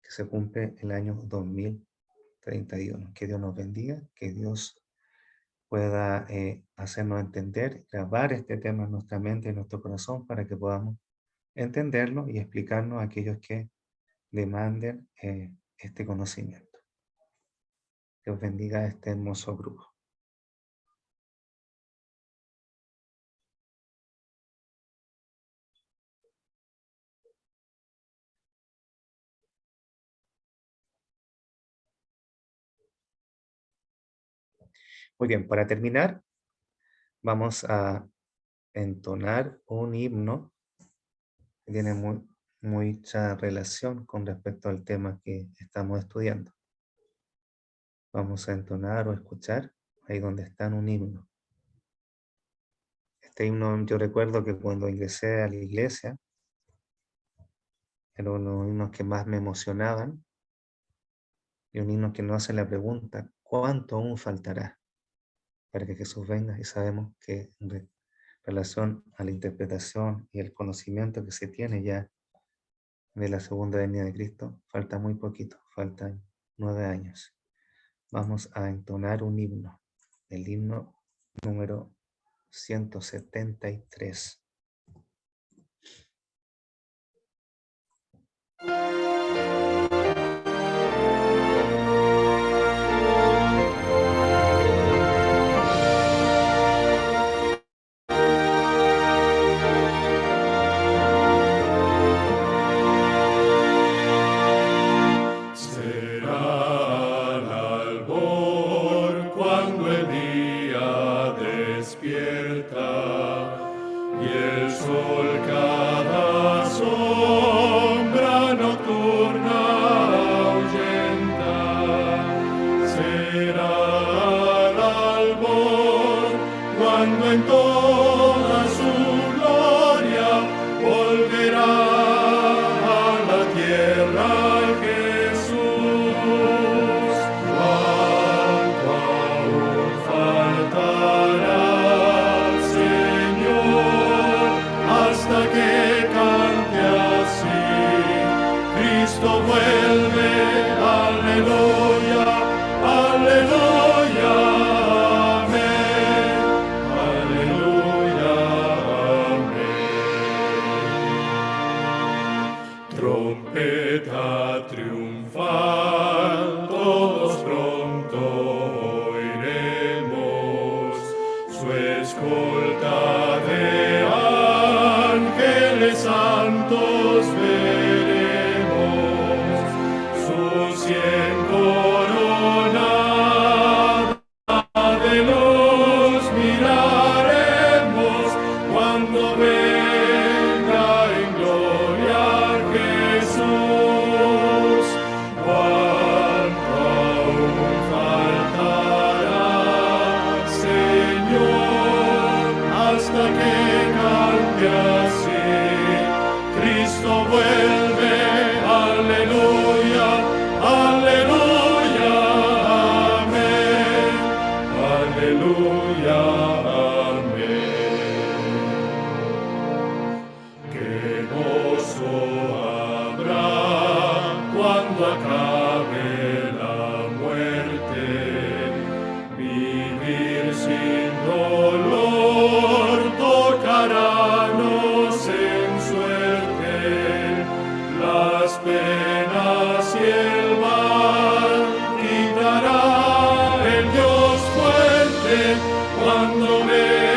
que se cumple el año 2031. Que Dios nos bendiga, que Dios pueda hacernos entender, grabar este tema en nuestra mente y en nuestro corazón, para que podamos entenderlo y explicarnos a aquellos que demanden este conocimiento. Dios bendiga a este hermoso grupo. Muy bien, para terminar, vamos a entonar un himno que tiene mucha relación con respecto al tema que estamos estudiando. Vamos a entonar o escuchar ahí donde está un himno. Este himno, yo recuerdo que cuando ingresé a la iglesia, era uno de los himnos que más me emocionaban, y un himno que nos hace la pregunta, ¿cuánto aún faltará para que Jesús venga? Y sabemos que en relación a la interpretación y el conocimiento que se tiene ya de la segunda venida de Cristo, falta muy poquito, faltan 9 años. Vamos a entonar un himno, el himno número 173. Aleluya, escolta de ángeles santos veremos su cien coronada de luz miraremos cuando venga en gloria Jesús. Cuánto aún faltará, Señor, hasta que cante así. Cristo vuelve, aleluya, aleluya, amén, aleluya, amén. Qué gozo habrá cuando acabe la muerte, vivir sin dolor tocarános en suerte, las penas y el mal quitará el Dios fuerte cuando venga